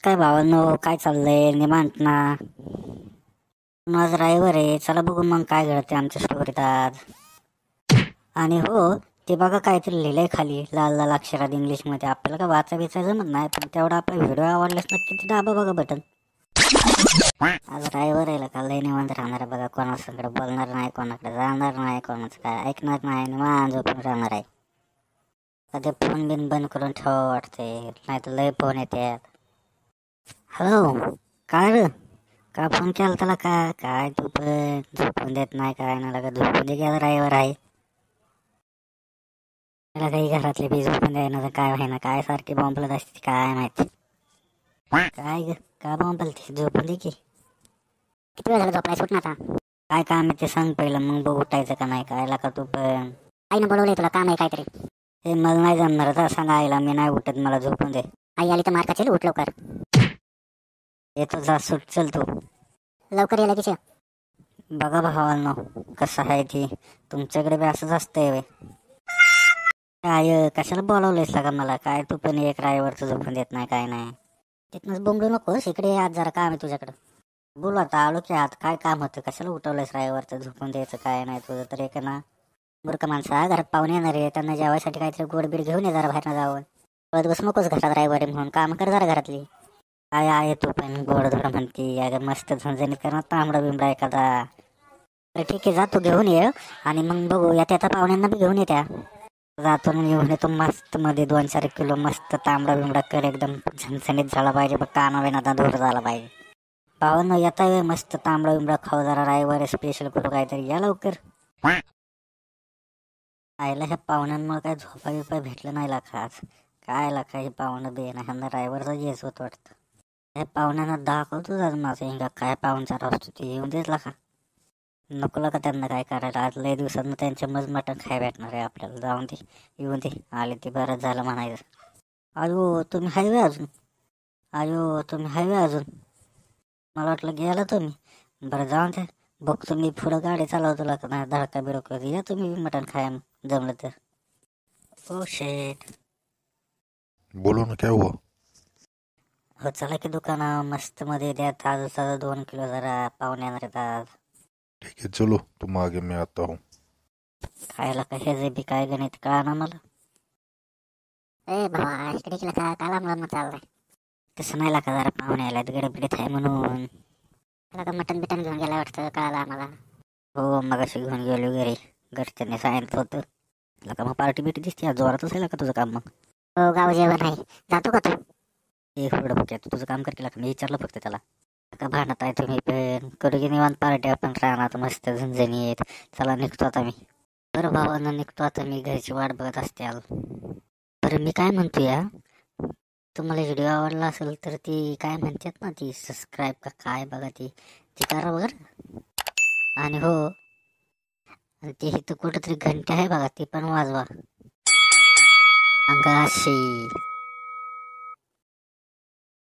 काय भावांनो, काय चाललंय निवांत ना? आज रविवार आहे, चला बघू मग काय घडते आमच्या स्टोरीत आज. आणि हो, ते बघा काहीतरी लिहिलंय खाली लाल लाल अक्षरात इंग्लिश मध्ये. आपल्याला काय वाचा बिचा जमत नाही, पण तेवढा आपला व्हिडिओ आवडलाच नक्की ते दाबा बघा बटन. आज रविवार आहे, का लय निवांत राहणार आहे बघा. कोणासंकडे बोलणार नाही, कोणाकडे जाणार नाही, कोणाचं काय ऐकणार नाही, निवांत झोपून राहणार आहे. कधी फोन बिन बंद करून ठेवा वाटते, नाही तर लय फोन येतात. हॅलो, काय रे? का फोन केला त्याला? काय तू पण झोपून देत नाही, काय ना लगा झोपून दे, गेला रविवार आहे. त्याला काही घरातले बी झोपून द्यायना, काय व्हायना, काय सारखी बॉम्बलत असते काय माहिती. काय ग, का बॉम्बलते? झोपून दे की. किती वेळ झाला झोपलाय? सुट ना आता. काय काम आहे ते सांग पहिलं, मग बघ उठायचं का नाही. काय का तू पण? आईनं बोलवलंय तुला, काम आहे काहीतरी. हे मला नाही जमणार तर सांगा आईला, मी नाही उठत, मला झोपून दे. आई आली तर मार खाशील, उठ लवकर. येतो जा, सुट चल तू लवकर. यायला की बघा भावांनो कसं आहे ती, तुमच्याकडे बी असंच असतंय वे. काय कशाला बोलावलंयस का मला? काय तू पण एक रायवरचं झोपून देत नाही, काय नाही. तिथनंच बोंबलू नकोस, इकडे आज जरा काम आहे तुझ्याकडं. बोल आता, आलो की आत. काय काम होतं? कशाला उठवलंयस रायवरचं झोपून द्यायचं? काय नाही तुझं तर एक ना. मूर्ख माणसा, घरात पाहुणे येणार आहे, त्यांना जेवायसाठी काहीतरी गोडबीड घेऊन ये जरा बाहेर जावं. परत बस नकोस घरात रायवार म्हणून, काम कर जरा घरातली. काय आहे तू पण गोडधोड म्हणती, अगं मस्त झणझणीत करणार तांबडा बिंबडा एखादा. तर ठीक आहे, जातो घेऊन ये आणि मग बघू येत्या आता पाहुण्यांना बी घेऊन येत्या. जातो मग घेऊन येतो मस्त मध्ये 2-4 किलो मस्त तांबडा बिंबडा कर, एकदम झणझणीत झाला पाहिजे बघ, काना वेनाचा धूर झाला पाहिजे. पाहुणं येता वे मस्त तांबडा बिंबडा खाऊ, जरा रायवार स्पेशल करू काहीतरी, या लवकर. आईला ह्या पाहुण्यांमुळे काय झोपा बिपा भेटलं नाही खास. काय लाखा हे पाहुणं बे ना, ह्यांना रायवरचा येस होत वाटतं. हे पाहुण्यांना दाखवतो आज माझं हिंगा काय पाहुणचार असतो ते, येऊन देत का नको का त्यांना काय करायला. आज लय दिवसांना त्यांच्या मज मटण खाय भेटणार आहे आपल्याला. जाऊन दे, येऊन दे, आले ते बरंच झालं म्हणायचं. अयो तुम्ही हायवे अजून? अयो तुम्ही हायवे अजून? मला वाटलं गेला तुम्ही. बरं जाऊन दे, बघतो मी पुढं गाडी चालवतो का नाही, धडका बिडका या तुम्ही मटण खाया जमलं तर. ओ शेट. बोलो ना, क्या हुआ? हो चला की दुकाना मस्त मध्ये द्या, ताजं ताजं 2 किलो जरा, पाहुणे येणार आहेत आज. ठीक है चलो, तुम आगे मैं आता हूँ. खायला काय जे बी काय गणित कळा ना मला. ए भावा इकडे केलं का? काला मला चाललाय तसं नाही का, जरा पाहुणे आल्यात गडबडीत आहे म्हणून. त्याला का मटन बिटन घेऊन गेला वाटतं, कळालं आम्हाला. हो मगाशी घेऊन गेलो घरी, घरच्यांनी सांगितलं होतं. त्याला का मग पार्टी बिटी दिसते जोरात असेल का तुझं काम? मग हो गाव जेवण आहे, जातो का तू? एक पुढं बघ, तुझं काम कर केला का? मी विचारलं फक्त त्याला. का भांडत आहे तुम्ही पण? करू की निवांत पार्टी आपण राहणार मस्त झणझणीत. चला निघतो आता मी. बरं भावानं निघतो आता मी, घरची वाट बघत असते. बरं मी काय म्हणतो या, तुम्हाला व्हिडिओ आवडला असेल तर ती काय म्हणतात ना, ती सबस्क्राईब का काय बघा, ती करा बरं. आणि हो, ते इथं कुठंतरी घंटा आहे बघा, ती पण वाजवा अंगाशी.